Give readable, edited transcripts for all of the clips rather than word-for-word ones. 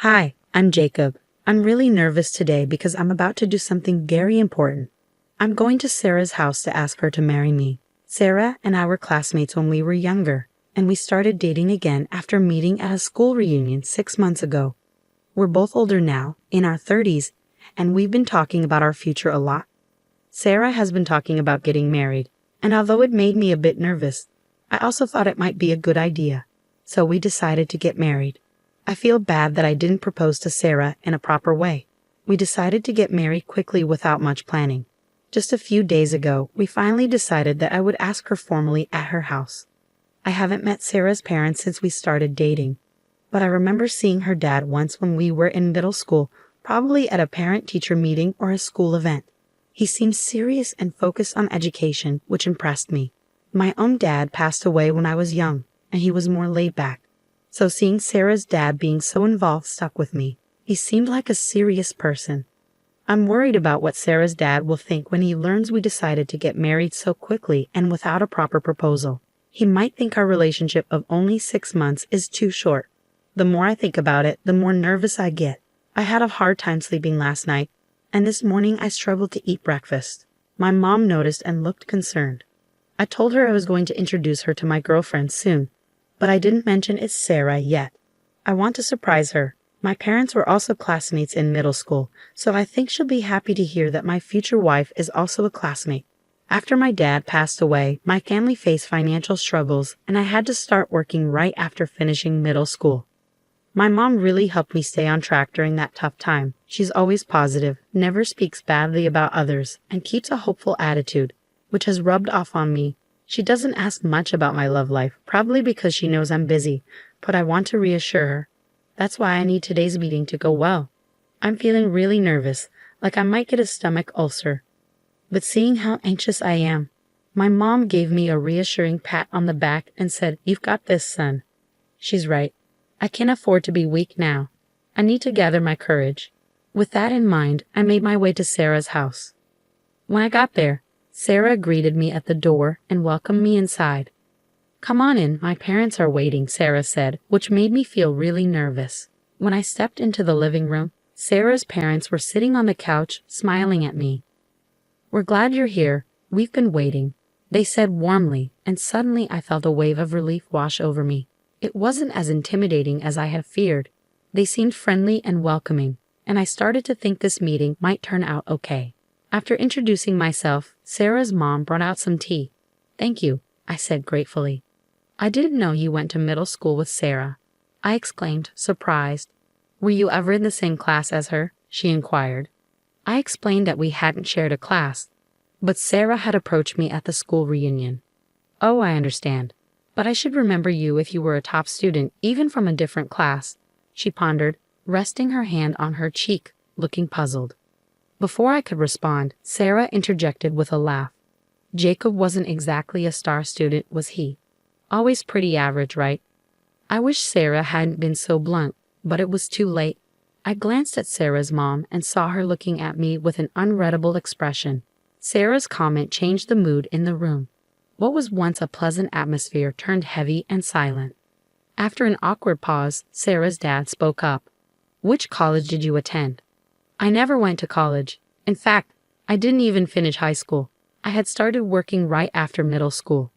Hi, I'm Jacob. I'm really nervous today because I'm about to do something very important. I'm going to Sarah's house to ask her to marry me. Sarah and I were classmates when we were younger, and we started dating again after meeting at a school reunion 6 months ago. We're both older now, in our 30s, and we've been talking about our future a lot. Sarah has been talking about getting married, and although it made me a bit nervous, I also thought it might be a good idea. So we decided to get married. I feel bad that I didn't propose to Sarah in a proper way. We decided to get married quickly without much planning. Just a few days ago, we finally decided that I would ask her formally at her house. I haven't met Sarah's parents since we started dating, but I remember seeing her dad once when we were in middle school, probably at a parent-teacher meeting or a school event. He seemed serious and focused on education, which impressed me. My own dad passed away when I was young, and he was more laid back. So seeing Sarah's dad being so involved stuck with me. He seemed like a serious person. I'm worried about what Sarah's dad will think when he learns we decided to get married so quickly and without a proper proposal. He might think our relationship of only 6 months is too short. The more I think about it, the more nervous I get. I had a hard time sleeping last night, and this morning I struggled to eat breakfast. My mom noticed and looked concerned. I told her I was going to introduce her to my girlfriend soon, but I didn't mention it's Sarah yet. I want to surprise her. My parents were also classmates in middle school, so I think she'll be happy to hear that my future wife is also a classmate. After my dad passed away, my family faced financial struggles, and I had to start working right after finishing middle school. My mom really helped me stay on track during that tough time. She's always positive, never speaks badly about others, and keeps a hopeful attitude, which has rubbed off on me. She doesn't ask much about my love life, probably because she knows I'm busy, but I want to reassure her. That's why I need today's meeting to go well. I'm feeling really nervous, like I might get a stomach ulcer. But seeing how anxious I am, my mom gave me a reassuring pat on the back and said, "You've got this, son." She's right. I can't afford to be weak now. I need to gather my courage. With that in mind, I made my way to Sarah's house. When I got there, Sarah greeted me at the door and welcomed me inside. "Come on in, my parents are waiting," Sarah said, which made me feel really nervous. When I stepped into the living room, Sarah's parents were sitting on the couch, smiling at me. "We're glad you're here. We've been waiting," they said warmly, and suddenly I felt a wave of relief wash over me. It wasn't as intimidating as I had feared. They seemed friendly and welcoming, and I started to think this meeting might turn out okay. After introducing myself, Sarah's mom brought out some tea. "Thank you," I said gratefully. "I didn't know you went to middle school with Sarah," I exclaimed, surprised. "Were you ever in the same class as her?" she inquired. I explained that we hadn't shared a class, but Sarah had approached me at the school reunion. "Oh, I understand. But I should remember you if you were a top student, even from a different class," she pondered, resting her hand on her cheek, looking puzzled. Before I could respond, Sarah interjected with a laugh. "Jacob wasn't exactly a star student, was he? Always pretty average, right?" I wish Sarah hadn't been so blunt, but it was too late. I glanced at Sarah's mom and saw her looking at me with an unreadable expression. Sarah's comment changed the mood in the room. What was once a pleasant atmosphere turned heavy and silent. After an awkward pause, Sarah's dad spoke up. "Which college did you attend?" "I never went to college. In fact, I didn't even finish high school. I had started working right after middle school."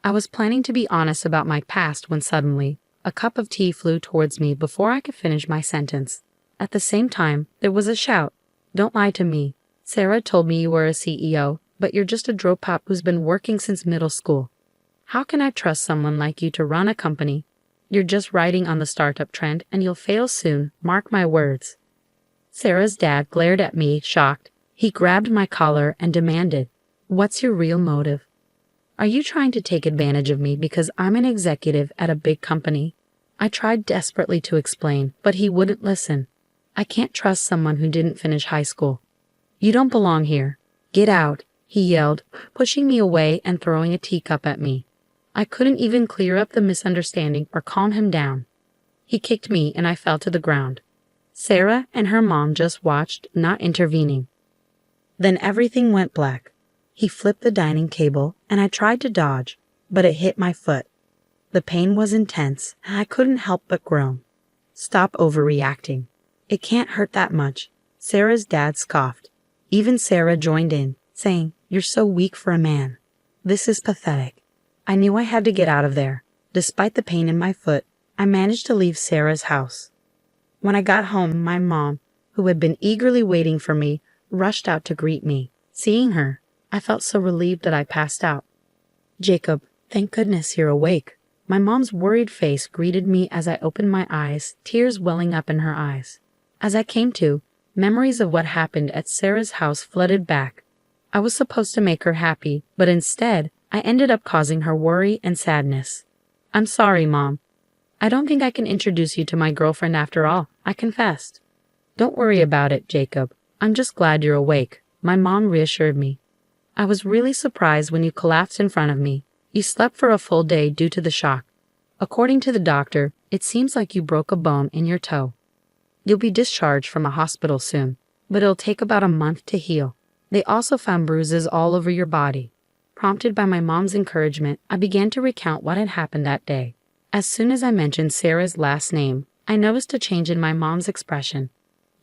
I was planning to be honest about my past when suddenly, a cup of tea flew towards me before I could finish my sentence. At the same time, there was a shout. "Don't lie to me. Sarah told me you were a CEO, but you're just a dropout who's been working since middle school. How can I trust someone like you to run a company? You're just riding on the startup trend and you'll fail soon, mark my words." Sarah's dad glared at me, shocked. He grabbed my collar and demanded, "What's your real motive? Are you trying to take advantage of me because I'm an executive at a big company?" I tried desperately to explain, but he wouldn't listen. "I can't trust someone who didn't finish high school." "You don't belong here. Get out," he yelled, pushing me away and throwing a teacup at me. I couldn't even clear up the misunderstanding or calm him down. He kicked me and I fell to the ground. Sarah and her mom just watched, not intervening. Then everything went black. He flipped the dining table and I tried to dodge, but it hit my foot. The pain was intense and I couldn't help but groan. Stop overreacting. It can't hurt that much. Sarah's dad scoffed. Even Sarah joined in, saying, "You're so weak for a man. This is pathetic." I knew I had to get out of there. Despite the pain in my foot, I managed to leave Sarah's house. When I got home, my mom, who had been eagerly waiting for me, rushed out to greet me. Seeing her, I felt so relieved that I passed out. "Jacob, thank goodness you're awake." My mom's worried face greeted me as I opened my eyes, tears welling up in her eyes. As I came to, memories of what happened at Sarah's house flooded back. I was supposed to make her happy, but instead, I ended up causing her worry and sadness. "I'm sorry, Mom. I don't think I can introduce you to my girlfriend after all," I confessed. "Don't worry about it, Jacob. I'm just glad you're awake," my mom reassured me. "I was really surprised when you collapsed in front of me. You slept for a full day due to the shock. According to the doctor, it seems like you broke a bone in your toe. You'll be discharged from a hospital soon, but it'll take about a month to heal. They also found bruises all over your body." Prompted by my mom's encouragement, I began to recount what had happened that day. As soon as I mentioned Sarah's last name, I noticed a change in my mom's expression.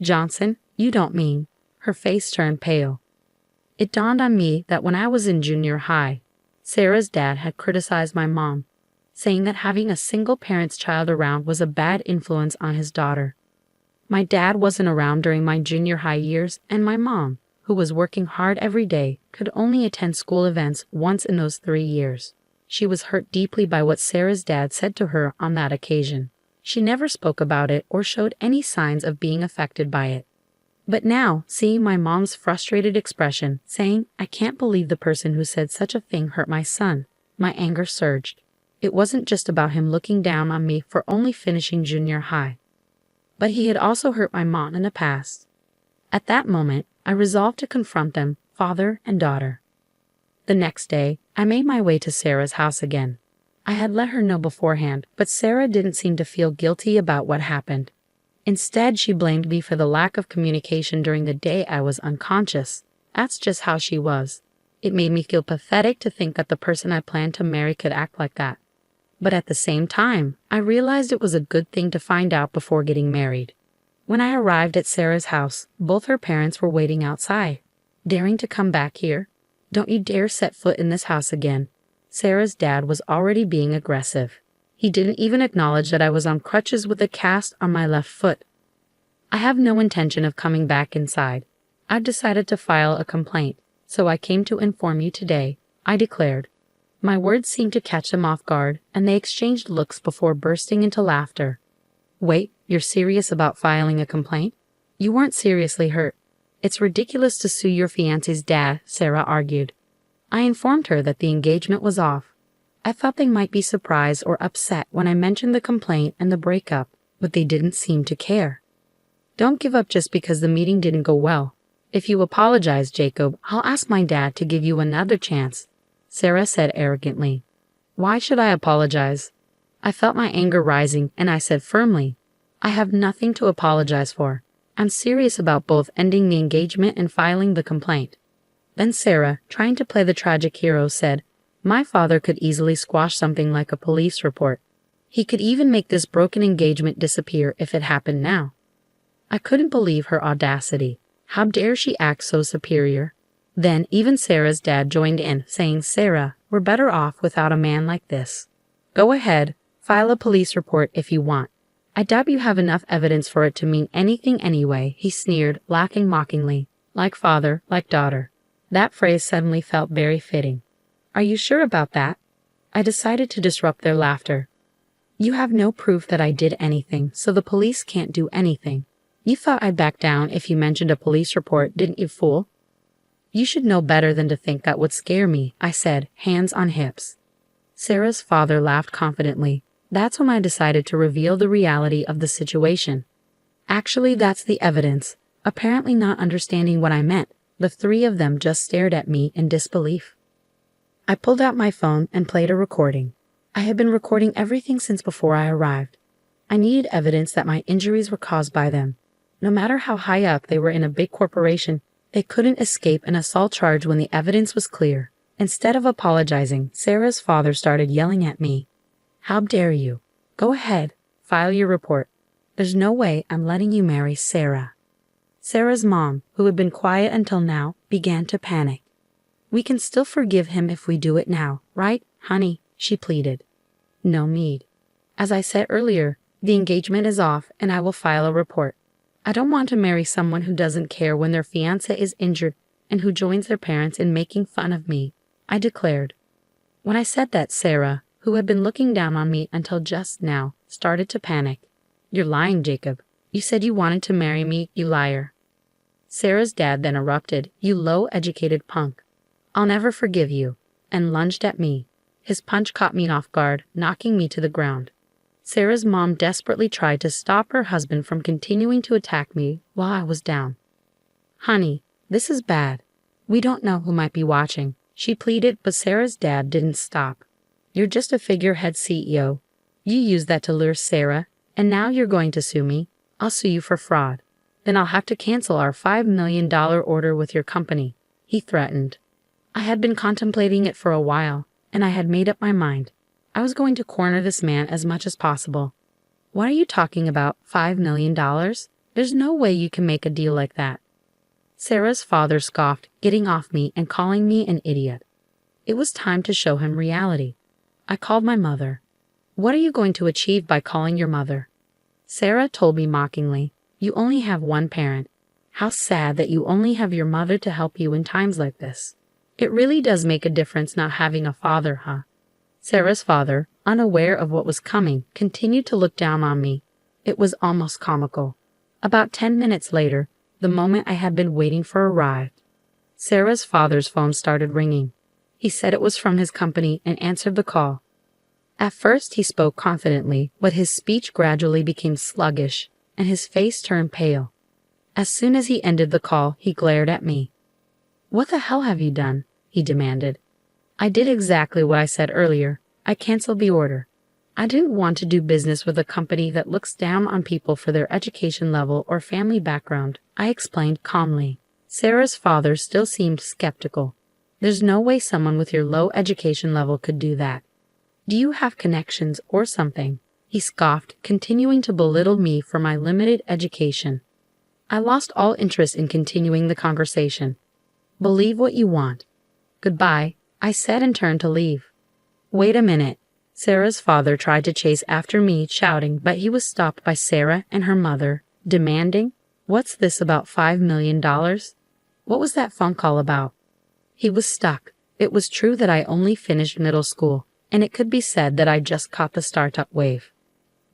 "Johnson, you don't mean..." Her face turned pale. It dawned on me that when I was in junior high, Sarah's dad had criticized my mom, saying that having a single parent's child around was a bad influence on his daughter. My dad wasn't around during my junior high years, and my mom, who was working hard every day, could only attend school events once in those 3 years. She was hurt deeply by what Sarah's dad said to her on that occasion. She never spoke about it or showed any signs of being affected by it. But now, seeing my mom's frustrated expression, saying, "I can't believe the person who said such a thing hurt my son," my anger surged. It wasn't just about him looking down on me for only finishing junior high, but he had also hurt my mom in the past. At that moment, I resolved to confront them, father and daughter. The next day, I made my way to Sarah's house again. I had let her know beforehand, but Sarah didn't seem to feel guilty about what happened. Instead, she blamed me for the lack of communication during the day I was unconscious. That's just how she was. It made me feel pathetic to think that the person I planned to marry could act like that. But at the same time, I realized it was a good thing to find out before getting married. When I arrived at Sarah's house, both her parents were waiting outside. "Daring to come back here? Don't you dare set foot in this house again." Sarah's dad was already being aggressive. He didn't even acknowledge that I was on crutches with a cast on my left foot. "I have no intention of coming back inside. I've decided to file a complaint, so I came to inform you today," I declared. My words seemed to catch them off guard, and they exchanged looks before bursting into laughter. "Wait, you're serious about filing a complaint? You weren't seriously hurt. It's ridiculous to sue your fiancé's dad," Sarah argued. I informed her that the engagement was off. I thought they might be surprised or upset when I mentioned the complaint and the breakup, but they didn't seem to care. "Don't give up just because the meeting didn't go well. If you apologize, Jacob, I'll ask my dad to give you another chance," Sarah said arrogantly. "Why should I apologize?" I felt my anger rising, and I said firmly, "I have nothing to apologize for. I'm serious about both ending the engagement and filing the complaint." Then Sarah, trying to play the tragic hero, said, "My father could easily squash something like a police report. He could even make this broken engagement disappear if it happened now." I couldn't believe her audacity. How dare she act so superior? Then even Sarah's dad joined in, saying, "Sarah, we're better off without a man like this. Go ahead, file a police report if you want. I doubt you have enough evidence for it to mean anything anyway," he sneered, laughing mockingly. Like father, like daughter. That phrase suddenly felt very fitting. "Are you sure about that?" I decided to disrupt their laughter. "You have no proof that I did anything, so the police can't do anything. You thought I'd back down if you mentioned a police report, didn't you, fool?" "You should know better than to think that would scare me," I said, hands on hips. Sarah's father laughed confidently. That's when I decided to reveal the reality of the situation. "Actually, that's the evidence." Apparently not understanding what I meant, the three of them just stared at me in disbelief. I pulled out my phone and played a recording. I had been recording everything since before I arrived. I needed evidence that my injuries were caused by them. No matter how high up they were in a big corporation, they couldn't escape an assault charge when the evidence was clear. Instead of apologizing, Sarah's father started yelling at me. "How dare you? Go ahead, file your report. There's no way I'm letting you marry Sarah. Sarah's mom, who had been quiet until now, began to panic. We can still forgive him if we do it now, right, honey? She pleaded. No need. As I said earlier, the engagement is off and I will file a report. I don't want to marry someone who doesn't care when their fiancé is injured and who joins their parents in making fun of me, I declared. When I said that, Sarah, who had been looking down on me until just now, started to panic. You're lying, Jacob. You said you wanted to marry me, you liar. Sarah's dad then erupted, you low-educated punk. I'll never forgive you, and lunged at me. His punch caught me off guard, knocking me to the ground. Sarah's mom desperately tried to stop her husband from continuing to attack me while I was down. Honey, this is bad. We don't know who might be watching, she pleaded, but Sarah's dad didn't stop. You're just a figurehead CEO. You used that to lure Sarah, and now you're going to sue me. I'll sue you for fraud. Then I'll have to cancel our $5 million order with your company, he threatened. I had been contemplating it for a while, and I had made up my mind. I was going to corner this man as much as possible. What are you talking about, $5 million? There's no way you can make a deal like that. Sarah's father scoffed, getting off me and calling me an idiot. It was time to show him reality. I called my mother. What are you going to achieve by calling your mother? Sarah told me mockingly, you only have one parent. How sad that you only have your mother to help you in times like this. It really does make a difference not having a father, huh? Sarah's father, unaware of what was coming, continued to look down on me. It was almost comical. About 10 minutes later, the moment I had been waiting for arrived. Sarah's father's phone started ringing. He said it was from his company and answered the call. At first he spoke confidently, but his speech gradually became sluggish, and his face turned pale. As soon as he ended the call, he glared at me. What the hell have you done? He demanded. I did exactly what I said earlier. I canceled the order. I didn't want to do business with a company that looks down on people for their education level or family background, I explained calmly. Sarah's father still seemed skeptical. There's no way someone with your low education level could do that. Do you have connections or something? He scoffed, continuing to belittle me for my limited education. I lost all interest in continuing the conversation. Believe what you want. Goodbye, I said and turned to leave. Wait a minute. Sarah's father tried to chase after me, shouting, but he was stopped by Sarah and her mother, demanding, What's this about $5 million? What was that phone call about? He was stuck. It was true that I only finished middle school, and it could be said that I just caught the startup wave.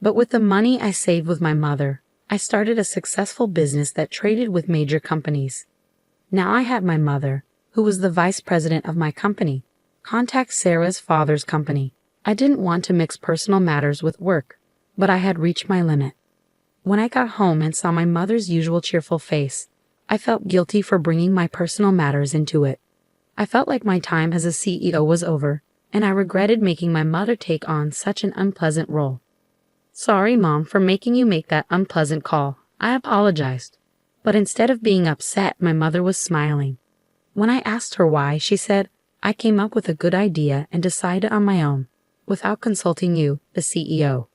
But with the money I saved with my mother, I started a successful business that traded with major companies. Now I had my mother, who was the vice president of my company, contact Sarah's father's company. I didn't want to mix personal matters with work, but I had reached my limit. When I got home and saw my mother's usual cheerful face, I felt guilty for bringing my personal matters into it. I felt like my time as a CEO was over, and I regretted making my mother take on such an unpleasant role. Sorry, Mom, for making you make that unpleasant call. I apologized. But instead of being upset, my mother was smiling. When I asked her why, she said, I came up with a good idea and decided on my own, without consulting you, the CEO.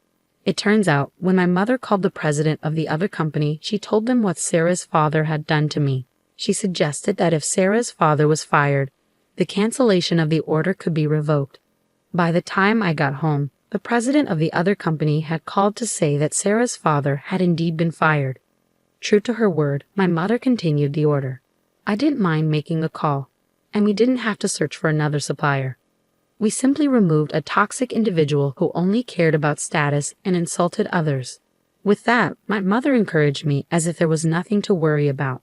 It turns out, when my mother called the president of the other company, she told them what Sarah's father had done to me. She suggested that if Sarah's father was fired, the cancellation of the order could be revoked. By the time I got home, the president of the other company had called to say that Sarah's father had indeed been fired. True to her word, my mother continued the order. I didn't mind making the call, and we didn't have to search for another supplier. We simply removed a toxic individual who only cared about status and insulted others. With that, my mother encouraged me as if there was nothing to worry about.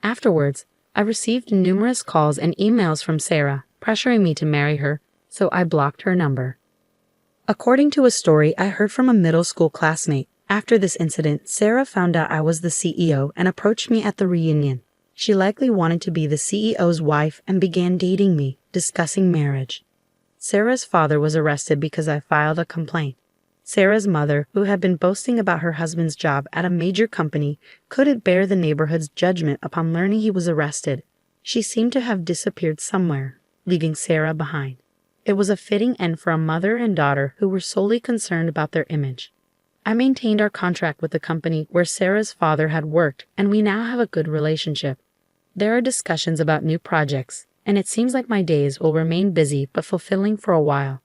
Afterwards, I received numerous calls and emails from Sarah, pressuring me to marry her, so I blocked her number. According to a story I heard from a middle school classmate, after this incident, Sarah found out I was the CEO and approached me at the reunion. She likely wanted to be the CEO's wife and began dating me, discussing marriage. Sarah's father was arrested because I filed a complaint. Sarah's mother, who had been boasting about her husband's job at a major company, couldn't bear the neighborhood's judgment upon learning he was arrested. She seemed to have disappeared somewhere, leaving Sarah behind. It was a fitting end for a mother and daughter who were solely concerned about their image. I maintained our contract with the company where Sarah's father had worked, and we now have a good relationship. There are discussions about new projects, and it seems like my days will remain busy but fulfilling for a while.